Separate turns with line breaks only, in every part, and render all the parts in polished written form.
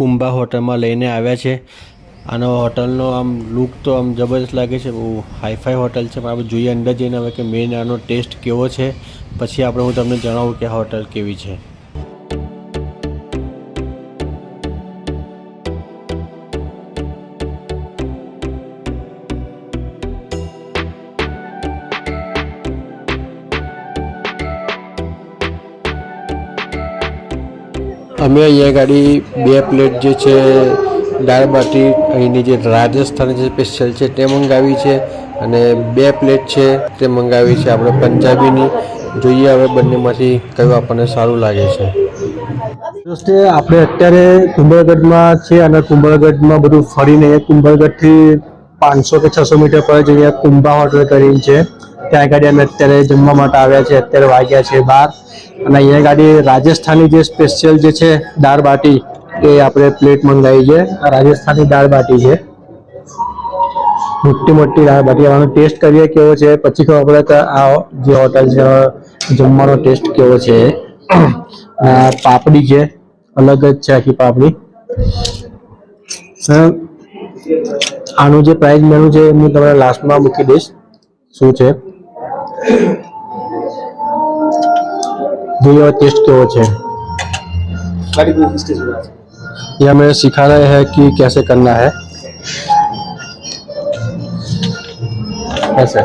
કુંભા હોટલમાં લઈને આવ્યા છે। આનો હોટલનો આમ લુક તો આમ જબરદસ્ત લાગે છે, બહુ હાઈફાઈ હોટલ છે। આપણે જોઈએ અંદર જઈને હવે કે મેન આનો ટેસ્ટ કેવો છે, પછી આપણે હું તમને જણાવું કે આ હોટલ કેવી છે। અમે અહીંયા ગાડી 2 પ્લેટ જે છે દાળ બાટી અહીંની જે રાજસ્થાની જે સ્પેશિયલ છે તે મંગાવી છે, અને 2 પ્લેટ છે તે મંગાવી છે આપણે પંજાબીની। જોઈએ હવે બંનેમાંથી કયું આપણને સારું લાગે છે। દોસ્તો આપણે અત્યારે કુંભળગઢમાં છે, અને કુંભળગઢમાં બધું ફરીને કુંભળગઢથી 500 કે 600 મીટર પર જ અહીંયા કુંભા હોટલ કરીને છે, ત્યાં ગાડી અમે અત્યારે જમવા માટે આવ્યા છે। અત્યારે વાગ્યા છે 12, અને અહીંયા ગાડી રાજસ્થાની જે સ્પેશિયલ જે છે દાળ બાટી એ આપણે પ્લેટ મંગાવી છે। આ રાજસ્થાની દાળ બાટી છે, મોટી મોટી દાળ બાટી। આનો ટેસ્ટ કરીએ કેવો છે, પછી ખબર પડે કે આ જે હોટલ છે જમવાનો ટેસ્ટ કેવો છે। પાપડી છે, અલગ જ છે આખી પાપડી। આનું જે પ્રાઇસ મેનુ છે હું તમને લાસ્ટમાં મૂકી દઈશ શું છે। જોઈએ टेस्ट क्यों है। ये हमें सिखा रहे हैं कि कैसे करना है। ऐसे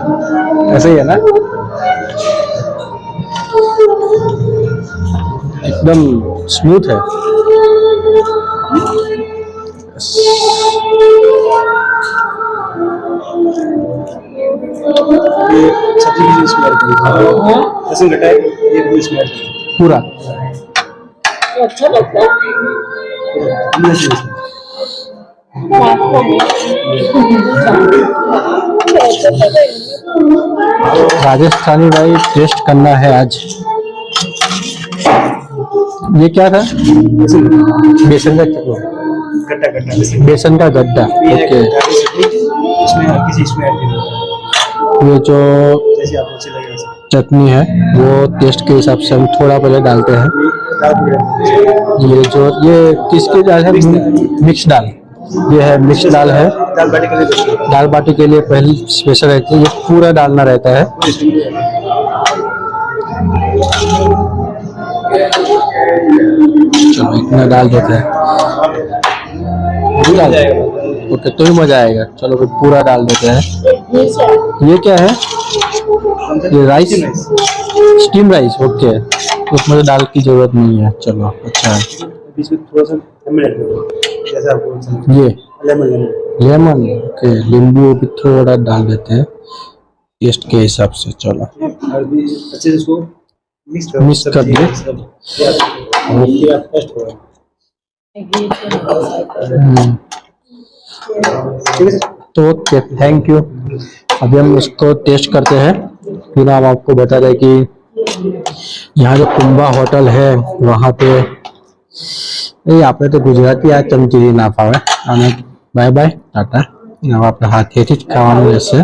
ऐसे ही है ना, एकदम स्मूथ है।
लहसुन कटा है, ये पूरी स्मेल
पूरा
अच्छा लगता है।
राजस्थानी भाई टेस्ट करना है आज। ये क्या था? बेसन का
गड्ढा गड्ढा
बेसन का गड्ढा। ओके,
इसमें हल्की सी स्मेल आती है।
ये जो
जैसे आपको अच्छी लगे वैसे।
चटनी है वो टेस्ट के हिसाब से हम थोड़ा पहले डालते हैं। ये जो ये किसकी दाल है? मिक्स दाल। ये है मिक्स दाल है। दाल बाटी के लिए पहले स्पेशल रहती है, ये पूरा डालना रहता है। चलो इतना डाल देते हैं। ओके, तो ही मजा आएगा। चलो फिर पूरा डाल देते हैं। ये क्या है? ये राइस, स्टीम राइस। ओके, उसमें दाल की जरूरत नहीं है। चलो अच्छा है।
बीच में थोड़ा सा जैसा आपको
ये
लेमन
लेमन। ओके, नींबू भी थोड़ा डाल देते हैं टेस्ट के हिसाब से। चलो
और भी अच्छे से इसको
मिक्स कर दिए। तो ओके, थैंक यू। अभी हम इसको टेस्ट करते हैं, फिर हम आपको बता दें कि यहाँ जो कुंभा होटल है वहाँ पे ये આપણે તો ગુજરાતી આ ચમચી ના ફાવે, અને બાય બાય ટાટા। હવે આપણે હાથેથી જ ખાવાનું રહેશે।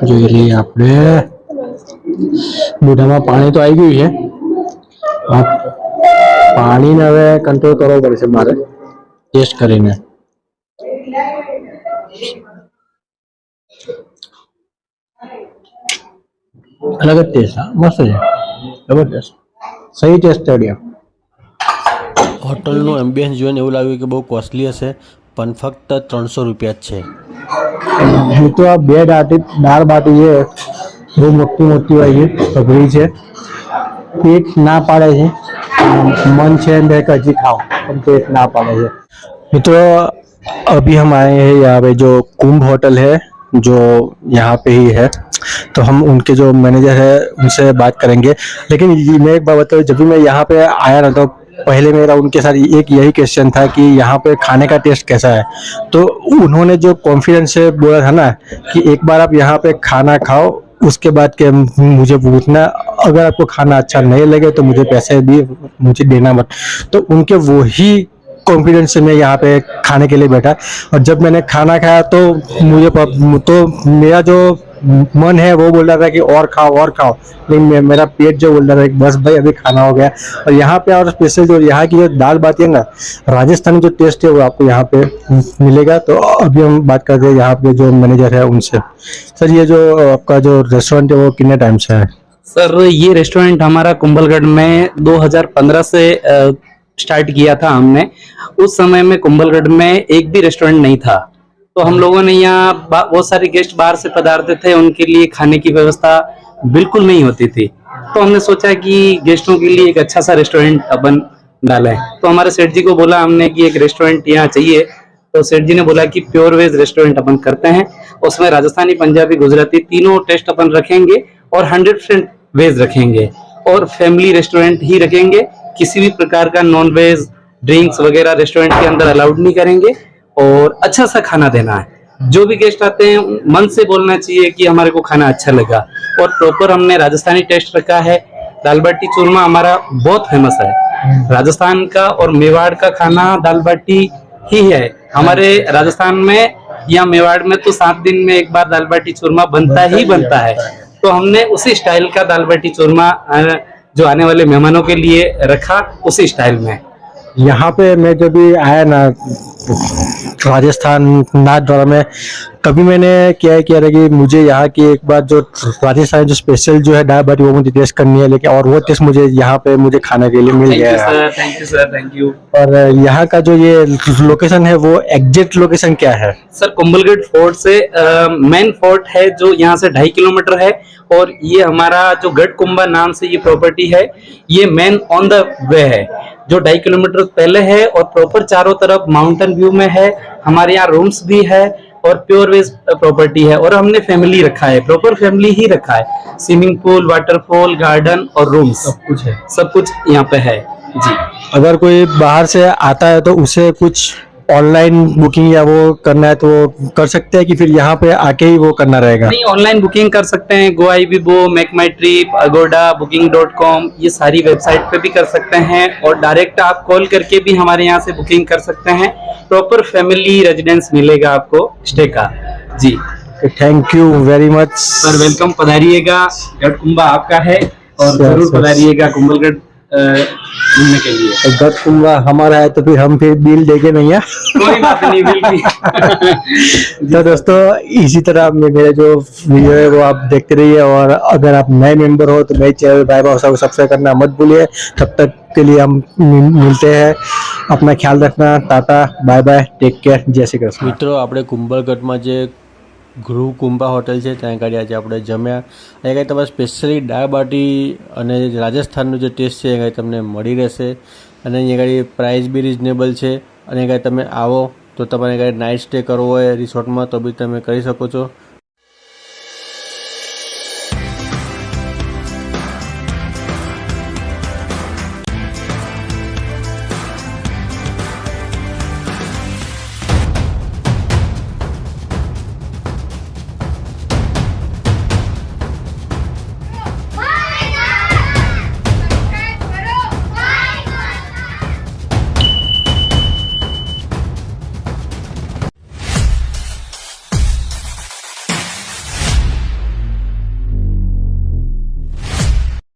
જોઈ લઈએ આપણે, મોઢામાં પાણી તો આવી ગયું છે, પાણીને હવે કંટ્રોલ કરવો પડશે મારે ટેસ્ટ કરીને। अलग टेस्ट है, मस्त है, जबरदस्त, सही टेस्ट है। હોટલનું એમ્બિયન્સ જોઈને એવું લાગ્યું કે બહુ કોસ્ટલી હશે, પણ ફક્ત 300 રૂપિયા જ છે। તો આ 2 દાળ બાટી છે, બહુ મોટી મોટી હોય છે, સઘળી છે, પેટ ના પાડે છે, मन છે બે હજી ખાઓ પણ પેટ ના પાડે છે। मित्रों अभी हम आए हैं यहाँ पे जो कुंभ होटल है जो यहाँ पे ही है, तो हम उनके जो मैनेजर है उनसे बात करेंगे। लेकिन मैं एक बात बताऊँ, जब भी मैं यहाँ पे आया ना तो पहले मेरा उनके साथ एक यही क्वेश्चन था कि यहाँ पे खाने का टेस्ट कैसा है। तो उन्होंने जो कॉन्फिडेंस से बोला था ना कि एक बार आप यहाँ पे खाना खाओ, उसके बाद के मुझे पूछना, अगर आपको खाना अच्छा नहीं लगे तो मुझे पैसे भी मुझे देना मत। तो उनके वही कॉन्फिडेंस से मैं यहाँ पे खाने के लिए बैठा, और जब मैंने खाना खाया तो मुझे तो मेरा जो मन है वो बोल रहा था कि और खाओ, लेकिन मेरा पेट जो बोल रहा था कि बस भाई अभी खाना हो गया। और यहाँ पे और स्पेशल जो यहाँ की जो दाल बाटी है ना, राजस्थानी जो टेस्ट है वो आपको यहाँ पे मिलेगा। तो अभी हम बात करते हैं यहाँ पे जो मैनेजर है उनसे। सर ये जो आपका जो रेस्टोरेंट है वो कितने टाइम से है?
सर ये रेस्टोरेंट हमारा कुंभलगढ़ में 2015 से स्टार्ट किया था हमने। उस समय में कुंभलगढ़ में एक भी रेस्टोरेंट नहीं था, तो हम लोगों ने यहाँ बहुत सारे गेस्ट बाहर से पधारते थे, उनके लिए खाने की व्यवस्था बिल्कुल नहीं होती थी। तो हमने सोचा कि गेस्टों के लिए एक अच्छा सा रेस्टोरेंट अपन डालें। तो हमारे सेठ जी को बोला हमने कि एक रेस्टोरेंट यहाँ चाहिए। तो सेठ जी ने बोला कि प्योर वेज रेस्टोरेंट अपन करते हैं, उसमें राजस्थानी, पंजाबी, गुजराती तीनों टेस्ट अपन रखेंगे और 100% वेज रखेंगे और फैमिली रेस्टोरेंट ही रखेंगे। किसी भी प्रकार का नॉन वेज ड्रिंक्स वगैरह रेस्टोरेंट के अंदर अलाउड नहीं करेंगे और अच्छा सा खाना देना है। जो भी गेस्ट आते हैं मन से बोलना चाहिए कि हमारे को खाना अच्छा लगा। और प्रॉपर हमने राजस्थानी टेस्ट रखा है। दाल बाटी चूरमा हमारा बहुत फेमस है राजस्थान का, और मेवाड़ का खाना दाल बाटी ही है हमारे राजस्थान में या मेवाड़ में। तो 7 दिन में एक बार दाल बाटी चूरमा बनता ही बनता है। तो हमने उसी स्टाइल का दाल बाटी चूरमा जो आने वाले मेहमानों के लिए रखा, उसी स्टाइल में।
यहाँ पे मैं जब भी आया ना राजस्थान नाथद्वारा में, कभी मैंने क्या किया था कि मुझे यहाँ की एक बार जो राजस्थान जो स्पेशल जो है दाल बाटी वो मुझे टेस्ट करनी है, लेकिन और वो टेस्ट मुझे यहाँ पे मुझे खाने के लिए मिल गया है।
Thank you sir, thank you.
और यहाँ का जो ये लोकेशन है वो एग्जैक्ट लोकेशन क्या है?
सर कुंभलगढ़ फोर्ट से मेन फोर्ट है जो यहाँ से 2.5 किलोमीटर है, और ये हमारा जो गढ़ कुंभा नाम से ये प्रॉपर्टी है, ये मेन ऑन द वे है जो 2.5 किलोमीटर पहले है, और प्रॉपर चारों तरफ माउंटेन व्यू में है। हमारे यहाँ रूम्स भी है और प्योर वेज प्रॉपर्टी है, और हमने फैमिली रखा है, प्रॉपर फैमिली ही रखा है। स्विमिंग पूल, वाटरफॉल, गार्डन और रूम्स
सब कुछ है,
सब कुछ यहाँ पे है जी।
अगर कोई बाहर से आता है तो उसे कुछ ऑनलाइन बुकिंग या वो करना है तो वो कर सकते हैं कि फिर यहाँ पे आके ही वो करना रहेगा?
नहीं, ऑनलाइन बुकिंग कर सकते हैं। गोआईबीबो, मेक माई ट्रिप, अगोडा, booking.com, ये सारी वेबसाइट पे भी कर सकते हैं, और डायरेक्ट आप कॉल करके भी हमारे यहाँ से बुकिंग कर सकते हैं। प्रॉपर फैमिली रेजिडेंस मिलेगा आपको स्टे का जी।
Thank you very much
sir, welcome. पधारिएगा, गढ़ कुंभा आपका है, और
सर,
जरूर
सर।
पधारिएगा कुंभलगढ़ घूमने के लिए।
गढ़ कुंभा हमारा है तो फिर हम फिर बिल देंगे नहीं है।
कोई बात नहीं, बिल्कुल।
तो दोस्तों इसी तरह मेरे जो वीडियो है वो आप देखते रहिए, और अगर आप नए मेंबर हो तो नए चैनल भाई को सब्सक्राइब करना मत भूलिए। तब तक के लिए हम मिलते हैं, अपना ख्याल रखना, tata bye bye, take care, जय श्री कृष्ण। मित्रों આપણે કુંભલગઢમાં જે ગૃહ કુંભા હોટલ છે ત્યાં આગળ આજે આપણે જમ્યા। અહીંયા કંઈ તમારે સ્પેશિયલી દાળ બાટી અને રાજસ્થાનનો જે ટેસ્ટ છે એ તમને મળી રહેશે, અને અહીંયા આગળ પ્રાઇસ બી રિઝનેબલ છે, અને આગળ તમે આવો તો તમારે આગળ નાઇટ સ્ટે કરવો હોય રિસોર્ટમાં તો બી તમે કરી શકો છો।